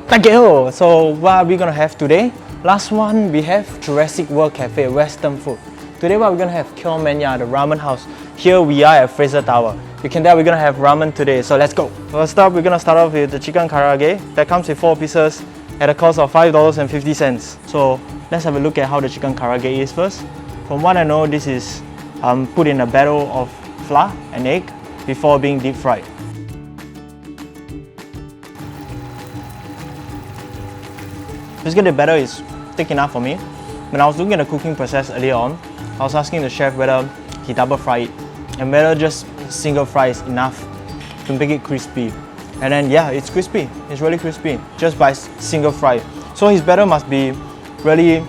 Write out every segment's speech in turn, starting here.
Thank you! So what are we gonna have today? Last one we have Jurassic World Cafe, Western food. Today what we're gonna have Kure Menya, the ramen house. Here we are at Fraserstower. You can tell we're gonna have ramen today, so let's go. First up, we're gonna start off with the chicken karage. That comes with 4 pieces at a cost of $5.50. So let's have a look at how the chicken karage is first. From what I know, this is put in a batter of flour and egg before being deep fried. Basically, the batter is thick enough for me. When I was looking at the cooking process earlier on, I was asking the chef whether he double fry it and whether just single fry is enough to make it crispy. And then yeah, it's crispy. It's really crispy just by single fry. So his batter must be really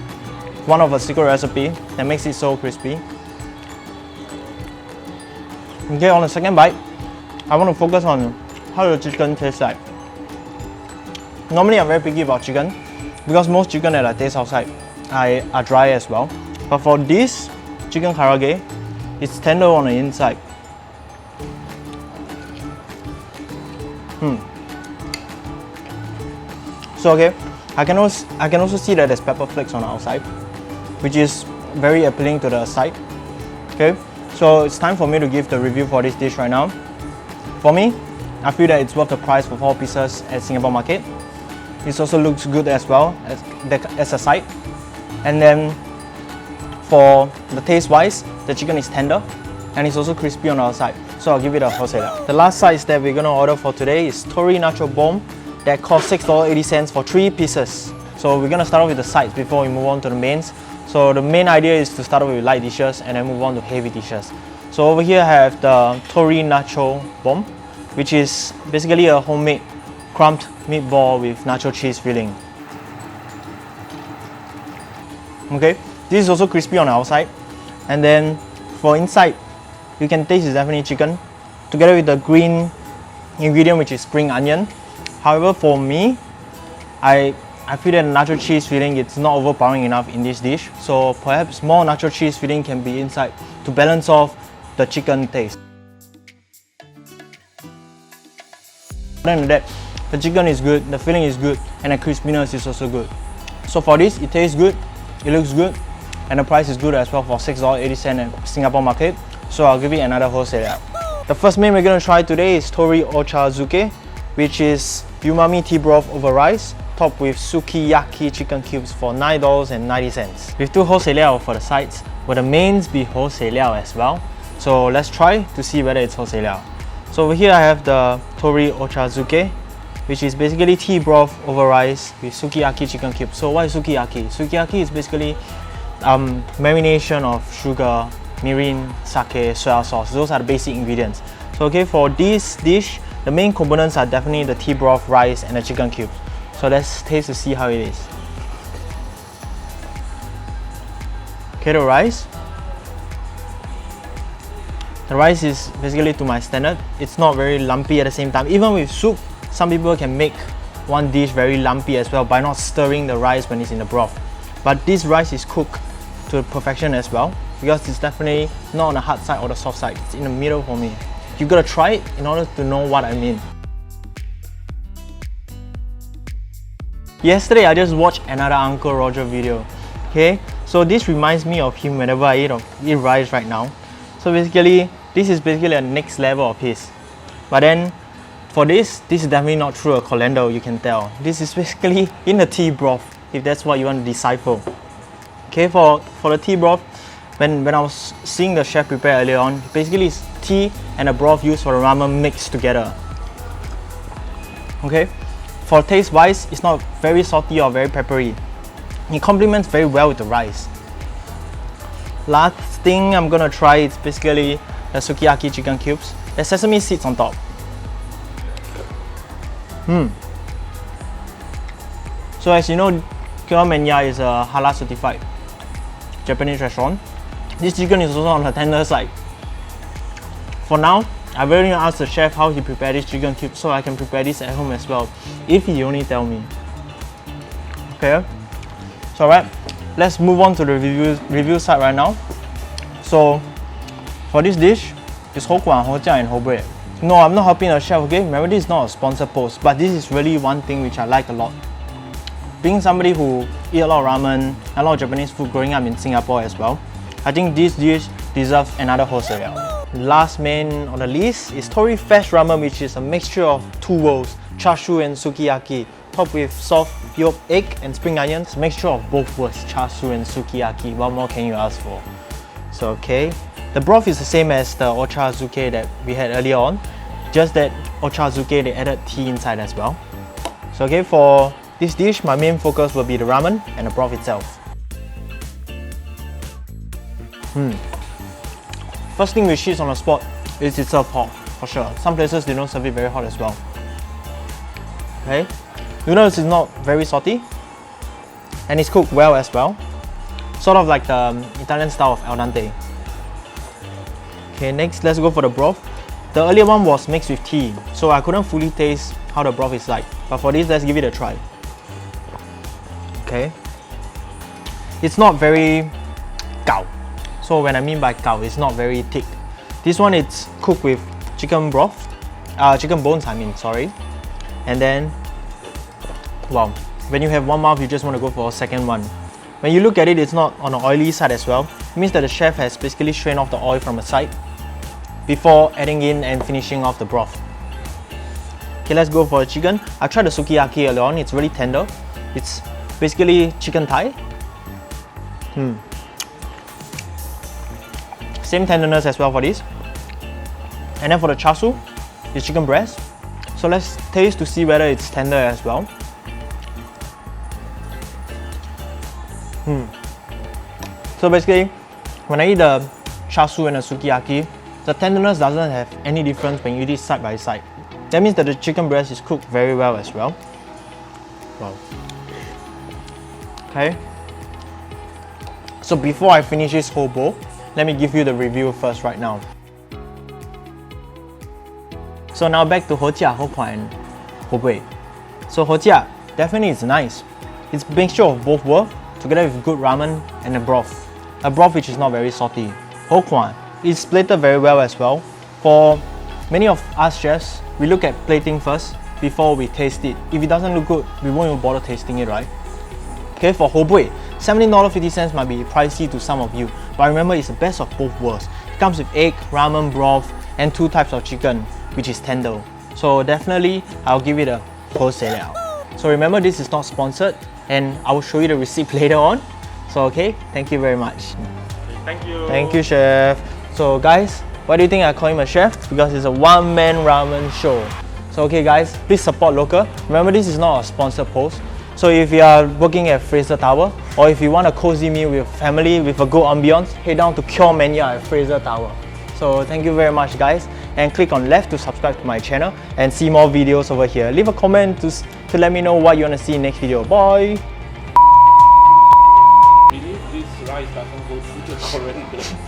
one of a secret recipe that makes it so crispy. Okay, on the second bite, I want to focus on how the chicken tastes like. Normally I'm very picky about chicken because most chicken that I taste outside are dry as well. But for this chicken karage, it's tender on the inside. So okay, I can also see that there's pepper flakes on the outside, which is very appealing to the sight. Okay, so it's time for me to give the review for this dish right now. For me, I feel that it's worth the price for 4 pieces at Singapore market. It also looks good as well as a side. And then for the taste wise, the chicken is tender and it's also crispy on the outside. So I'll give it a wholesaler. The last sides that we're gonna order for today is Tori Nacho Bomb that costs $6.80 for 3 pieces. So we're gonna start off with the sides before we move on to the mains. So the main idea is to start off with light dishes and then move on to heavy dishes. So over here I have the Tori Nacho Bomb, which is basically a homemade crumbed meatball with nacho cheese filling. Okay, this is also crispy on the outside. And then for inside, you can taste it's definitely chicken together with the green ingredient, which is spring onion. However, for me, I feel that nacho cheese filling it's not overpowering enough in this dish. So perhaps more nacho cheese filling can be inside to balance off the chicken taste. Other than that, the chicken is good, the filling is good, and the crispiness is also good. So for this, it tastes good, it looks good, and the price is good as well for $6.80 at Singapore market. So I'll give it another wholesaler. The first main we're going to try today is Tori Okazuke, which is umami tea broth over rice, topped with sukiyaki chicken cubes for $9.90. With 2 wholesaler for the sides, will the mains be wholesaler as well? So let's try to see whether it's wholesaler. So over here I have the Tori Okazuke, which is basically tea broth over rice with sukiyaki chicken cubes. So what is sukiyaki? Sukiyaki is basically marination of sugar, mirin, sake, soya sauce. Those are the basic ingredients. So okay, for this dish, the main components are definitely the tea broth, rice, and the chicken cubes. So let's taste to see how it is. Okay, the rice. The rice is basically to my standard. It's not very lumpy at the same time. Even with soup, some people can make one dish very lumpy as well by not stirring the rice when it's in the broth. But this rice is cooked to perfection as well because it's definitely not on the hard side or the soft side. It's in the middle for me. You gotta try it in order to know what I mean. Yesterday I just watched another Uncle Roger video. Okay, so this reminds me of him whenever I eat rice right now. So basically, this is basically a next level of his. But then for this is definitely not through a colander, you can tell. This is basically in the tea broth, if that's what you want to decipher. Okay, for the tea broth, when I was seeing the chef prepare earlier on, basically it's tea and the broth used for the ramen mixed together. Okay, for taste wise, it's not very salty or very peppery. It complements very well with the rice. Last thing I'm gonna try is basically the sukiyaki chicken cubes. There's sesame seeds on top. So as you know, Kure Menya is a halal certified Japanese restaurant. This chicken is also on the tender side. For now, I've already asked the chef how he prepared this chicken cube so I can prepare this at home as well, if he only tell me. Okay, so alright, let's move on to the review side right now. So for this dish, it's whole guan, whole jiang, and whole bread. No, I'm not helping the chef, okay? Remember, this is not a sponsored post, but this is really one thing which I like a lot. Being somebody who eat a lot of ramen, a lot of Japanese food growing up in Singapore as well, I think this dish deserves another hosei. Last main on the list is Tori Fresh Ramen, which is a mixture of two worlds, char siu and sukiyaki, topped with soft yolk egg and spring onions. Mixture of both worlds, char siu and sukiyaki. What more can you ask for? So okay, the broth is the same as the Okazuke that we had earlier on, just that Okazuke they added tea inside as well. So okay, for this dish, my main focus will be the ramen and the broth itself. First thing which hits on the spot is it's served hot, for sure. Some places they don't serve it very hot as well. Okay, noodles is not very salty, and it's cooked well as well. Sort of like the Italian style of al dente. Okay, next let's go for the broth. The earlier one was mixed with tea, so I couldn't fully taste how the broth is like. But for this, let's give it a try. Okay, it's not very gao. So when I mean by gao, it's not very thick. This one it's cooked with chicken broth, chicken bones I mean, sorry. And then, wow, when you have one mouth, you just want to go for a second one. When you look at it, it's not on the oily side as well. It means that the chef has basically strained off the oil from the side before adding in and finishing off the broth. Okay, let's go for the chicken. I tried the sukiyaki earlier on, it's really tender. It's basically chicken thigh. Same tenderness as well for this. And then for the char siu, it's chicken breast. So let's taste to see whether it's tender as well. So basically, when I eat the char siu and the sukiyaki, the tenderness doesn't have any difference when you eat it side by side. That means that the chicken breast is cooked very well as well. Wow. Okay. So before I finish this whole bowl, let me give you the review first right now. So now back to hojia, hokwa and hobui. So hojia, definitely it's nice. It's a mixture of both worlds together with good ramen and a broth. A broth which is not very salty. Hokwa is plated very well as well. For many of us chefs, we look at plating first before we taste it. If it doesn't look good, we won't even bother tasting it, right? Okay, for hobui, $17.50 might be pricey to some of you, but remember it's the best of both worlds. It comes with egg, ramen, broth, and two types of chicken, which is tender. So definitely, I'll give it a hosei. So remember, this is not sponsored, and I will show you the receipt later on. So okay, thank you very much. Thank you. Thank you, chef. So guys, why do you think I call him a chef? Because it's a one-man ramen show. So okay guys, please support local. Remember, this is not a sponsored post. So if you are working at fraserstower, or if you want a cozy meal with family with a good ambience, head down to Kure Menya at fraserstower. So thank you very much guys, and click on left to subscribe to my channel and see more videos over here. Leave a comment to let me know what you want to see in next video. Bye! Believe this rice doesn't go through the Korean